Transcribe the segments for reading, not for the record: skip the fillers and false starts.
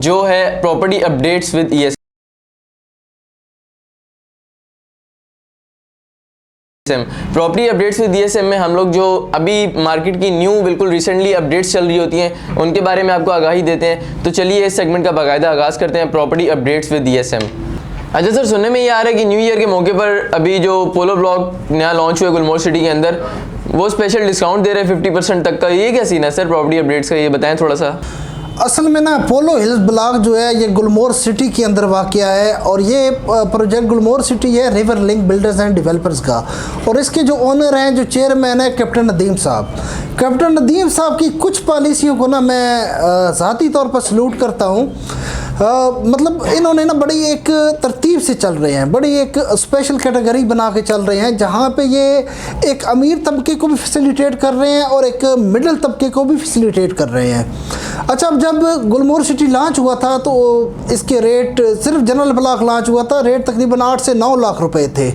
जो है property updates with ESM. Property updates with ESM में हम लोग जो अभी मार्केट की न्यू बिल्कुल रिसेंटली अपडेट्स चल रही होती हैं उनके बारे में आपको आगाही देते हैं। तो चलिए इस सेगमेंट का बाकायदा आगाज़ करते हैं, प्रॉपर्टी अपडेट्स विद ईएसएम। अच्छा सर, सुनने में ये आ रहा है कि न्यू ईयर के मौके पर अभी जो पोलो ब्लॉक नया लॉन्च हुआ है गुलमोहर सिटी के अंदर, वो स्पेशल डिस्काउंट दे रहे हैं 50% तक का। ये क्या सीन है सर प्रॉपर्टी अपडेट्स का, ये बताएं थोड़ा सा। असल में ना पोलो हिल्स ब्लॉक जो है ये गुलमोहर सिटी के अंदर वाक़या है और ये प्रोजेक्ट गुलमोहर सिटी है river link builders and developers का। और इसके जो ओनर हैं, जो चेयरमैन है कैप्टन नदीम साहब। कैप्टन नदीम साहब की कुछ पॉलिसियों को ना मैं ज़ाती तौर पर सलूट करता हूँ। मतलब इन्होंने ना बड़ी एक तरतीब से चल रहे हैं, बड़ी एक स्पेशल कैटेगरी बना के चल रहे हैं, जहाँ पे ये एक अमीर तबके को भी फैसिलिटेट कर रहे हैं और एक मिडिल तबके को भी फैसिलिटेट कर रहे हैं। अच्छा, अब जब गुलमोहर सिटी लॉन्च हुआ था तो इसके रेट, सिर्फ जनरल ब्लॉक लॉन्च हुआ था, रेट तकरीबन 8 से 9 लाख रुपए थे।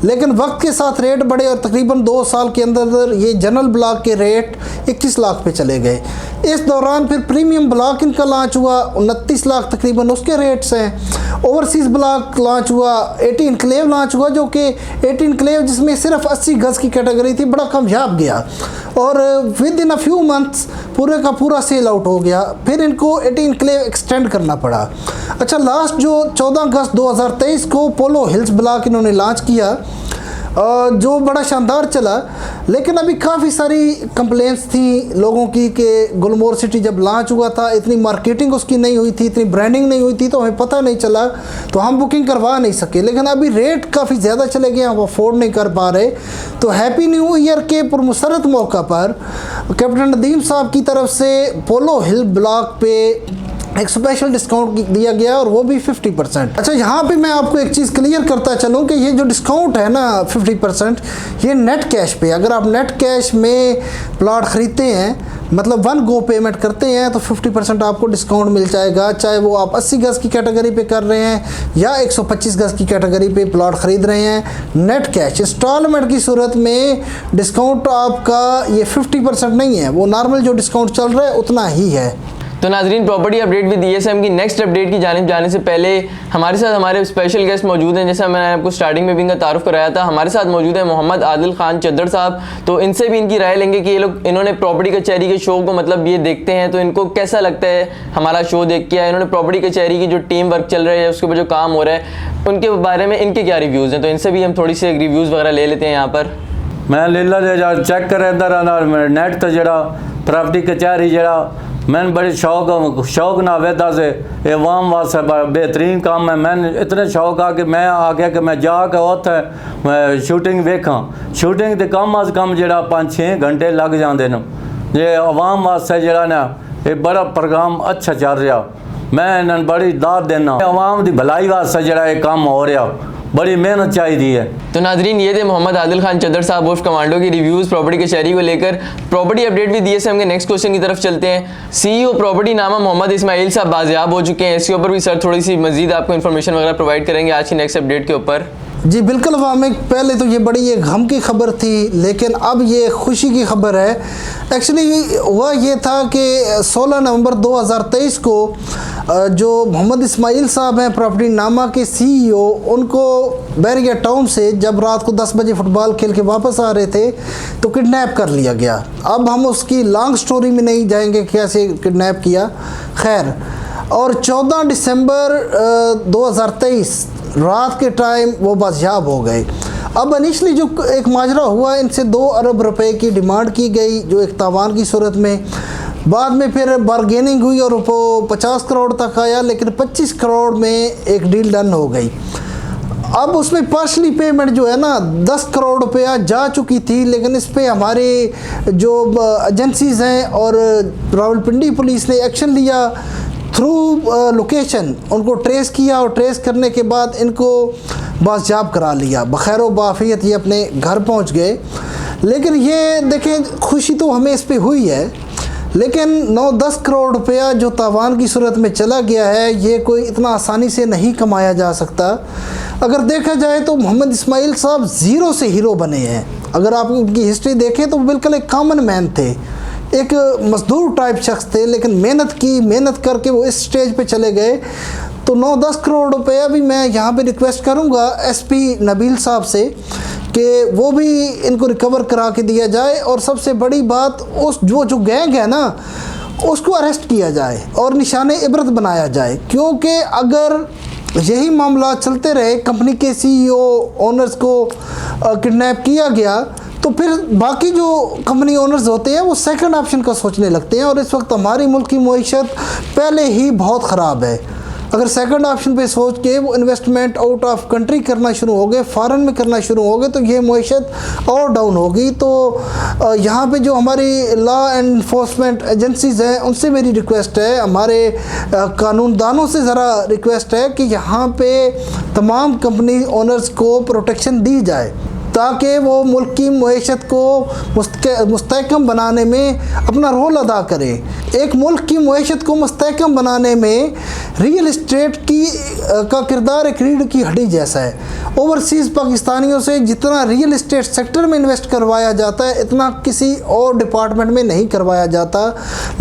लेकिन वक्त के साथ रेट बढ़े और तकरीबन 2 साल के अंदर ये जनरल ब्लॉक के रेट 21 लाख पे चले गए। इस दौरान फिर प्रीमियम ब्लॉक इनका लॉन्च हुआ, 29 लाख तकरीबन उसके रेट्स हैं। ओवरसीज़ ब्लॉक लॉन्च हुआ, 18 इनक्लेव लॉन्च हुआ, जो कि 18 इनक्लेव जिसमें सिर्फ 80 गज़ की कैटेगरी थी, बड़ा कामयाब गया और with in a few months पूरे का पूरा सेल आउट हो गया। फिर इनको 18 इनक्लेव एक्सटेंड करना पड़ा। अच्छा, लास्ट जो 14 अगस्त 2023 को पोलो हिल्स ब्लॉक इन्होंने लॉन्च किया, जो बड़ा शानदार चला। लेकिन अभी काफ़ी सारी कंप्लेंट्स थी लोगों की कि गुलमोहर सिटी जब लॉन्च हुआ था इतनी मार्केटिंग उसकी नहीं हुई थी, इतनी ब्रांडिंग नहीं हुई थी, तो हमें पता नहीं चला, तो हम बुकिंग करवा नहीं सके। लेकिन अभी रेट काफ़ी ज़्यादा चले गए, हम अफोर्ड नहीं कर पा रहे। तो हैप्पी न्यू ईयर के पुरमसरत मौका पर कैप्टन नदीम साहब की तरफ से पोलो हिल ब्लॉक पे एक स्पेशल डिस्काउंट दिया गया और वो भी 50%। अच्छा, यहाँ पे मैं आपको एक चीज़ क्लियर करता चलूँ कि ये जो डिस्काउंट है ना 50%, ये नेट कैश पे। अगर आप नेट कैश में प्लॉट ख़रीदते हैं, मतलब वन गो पेमेंट करते हैं, तो 50% आपको डिस्काउंट मिल जाएगा, चाहे वो आप 80 गज़ की कैटेगरी पे कर रहे हैं या 125 गज़ की कैटेगरी पे प्लॉट ख़रीद रहे हैं। नेट कैश इंस्टॉलमेंट की सूरत में डिस्काउंट आपका ये 50% नहीं है, वो नॉर्मल जो डिस्काउंट चल रहा है उतना ही है। तो नाजरीन, प्रॉपर्टी अपडेट विद ईएसएम की नेक्स्ट अपडेट की जानिब जाने से पहले हमारे साथ हमारे स्पेशल गेस्ट मौजूद हैं। जैसा मैंने आपको स्टार्टिंग में भी इनका तारुफ कराया था, हमारे साथ मौजूद है मोहम्मद आदिल खान चद्दर साहब। तो इनसे भी इनकी राय लेंगे कि ये लोग, इन्होंने प्रॉपर्टी कचहरी के शो को मतलब ये देखते हैं तो इनको कैसा लगता है हमारा शो देख के, इन्होंने प्रॉपर्टी कचहरी की जो टीम वर्क चल रहा है उसके ऊपर जो काम हो रहा है उनके बारे में इनके क्या रिव्यूज़ हैं। तो इनसे भी हम थोड़ी सी रिव्यूज़ वगैरह ले लेते हैं यहाँ पर। मैं लीला चेक कर नैट तो जरा प्रॉपर्टी कचहरी जरा मैंने बड़ी शौक ना वेदा से ये वाम वास्ते बेहतरीन काम है। मैंने इतने शौक आ कि मैं आ गया कि मैं जाके उत्थे शूटिंग वेखा। शूटिंग तो कम अज कम जरा 5-6 घंटे लग जाते हैं। ये अवाम वास्ते जरा ना ये बड़ा प्रोग्राम अच्छा चल रहा, मैं इन्हें बड़ी दाद देना। अवाम की भलाई वास्ते जरा ये काम हो रहा, बड़ी मेहनत चाहिए है। तो नाजरीन, ये थे मोहम्मद आदिल खान चद्दर साहब उर्फ कमांडो की रिव्यूज़ प्रॉपर्टी कचहरी को लेकर। प्रॉपर्टी अपडेट भी दिए से हम नेक्स्ट क्वेश्चन की तरफ चलते हैं। सीईओ प्रॉपर्टी नामा मोहम्मद इस्माइल साहब बाजियाब हो चुके हैं, इसके ऊपर भी सर थोड़ी सी मजीद आपको इन्फॉर्मेशन वगैरह प्रोवाइड करेंगे आज की नेक्स्ट अपडेट के ऊपर। जी बिल्कुल वामिक, पहले तो ये बड़ी एक गम की खबर थी, लेकिन अब ये खुशी की खबर है। एक्चुअली हुआ ये था कि 16 नवंबर 2023 को जो मोहम्मद इस्माइल साहब हैं प्रॉपर्टी नामा के सीईओ, उनको बैरिया टाउन से जब रात को 10 बजे फुटबॉल खेल के वापस आ रहे थे तो किडनैप कर लिया गया। अब हम उसकी लॉन्ग स्टोरी में नहीं जाएंगे कैसे किडनैप किया, खैर। और 14 दिसंबर 2023 रात के टाइम वो बाजियाब हो गए। अब इनिशली जो एक माजरा हुआ, इनसे 2 अरब रुपए की डिमांड की गई जो एक तावान की सूरत में। बाद में फिर बारगेनिंग हुई और वो 50 करोड़ तक आया, लेकिन 25 करोड़ में एक डील डन हो गई। अब उसमें पार्शली पेमेंट जो है ना 10 करोड़ रुपया जा चुकी थी, लेकिन इस पर हमारे जो एजेंसीज़ हैं और रावलपिंडी पुलिस ने एक्शन लिया थ्रू लोकेशन, उनको ट्रेस किया और ट्रेस करने के बाद इनको बाजियाब करा लिया। बखैर बाफियत ये अपने घर पहुंच गए। लेकिन ये देखें, खुशी तो हमें इस पे हुई है, लेकिन 9-10 करोड़ रुपया जो तावान की सूरत में चला गया है, ये कोई इतना आसानी से नहीं कमाया जा सकता। अगर देखा जाए तो मोहम्मद इस्माइल साहब ज़ीरो से हीरो बने हैं। अगर आप उनकी हिस्ट्री देखें तो बिल्कुल एक कॉमन मैन थे, एक मजदूर टाइप शख्स थे, लेकिन मेहनत करके वो इस स्टेज पे चले गए। तो 9-10 करोड़ रुपया भी मैं यहाँ पे रिक्वेस्ट करूँगा एसपी नबील साहब से कि वो भी इनको रिकवर करा के दिया जाए। और सबसे बड़ी बात, उस जो गैंग है ना, उसको अरेस्ट किया जाए और निशाने इबरत बनाया जाए। क्योंकि अगर यही मामला चलते रहे, कंपनी के सीईओ ओनर्स को किडनैप किया गया, तो फिर बाकी जो कंपनी ओनर्स होते हैं वो सेकंड ऑप्शन का सोचने लगते हैं। और इस वक्त हमारी मुल्क की मईशत पहले ही बहुत ख़राब है। अगर सेकंड ऑप्शन पे सोच के वो इन्वेस्टमेंट आउट ऑफ कंट्री करना शुरू हो गए, फॉरेन में करना शुरू हो गए, तो ये मईशत और डाउन होगी। तो यहाँ पे जो हमारी लॉ एंड इन्फोर्समेंट एजेंसीज़ हैं उनसे मेरी रिक्वेस्ट है, हमारे कानूनदानों से ज़रा रिक्वेस्ट है कि यहाँ पे तमाम कंपनी ओनर्स को प्रोटेक्शन दी जाए ताकि वो मुल्क की मईशत को मुस्तहकम बनाने में अपना रोल अदा करें। एक मुल्क की मईशत को मुस्तहकम बनाने में रियल इस्टेट का किरदार एक रीढ़ की हड्डी जैसा है। ओवरसीज़ पाकिस्तानियों से जितना रियल इस्टेट सेक्टर में इन्वेस्ट करवाया जाता है, इतना किसी और डिपार्टमेंट में नहीं करवाया जाता।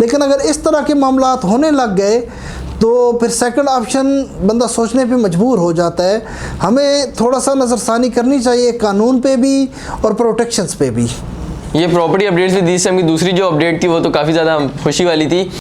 लेकिन अगर इस तरह के मामलात होने लग गए तो फिर सेकंड ऑप्शन बंदा सोचने पे मजबूर हो जाता है। हमें थोड़ा सा नज़रसानी करनी चाहिए कानून पे भी और प्रोटेक्शंस पे भी। ये प्रॉपर्टी अपडेट्स विद DSM की दूसरी जो अपडेट थी वो तो काफ़ी ज़्यादा खुशी वाली थी।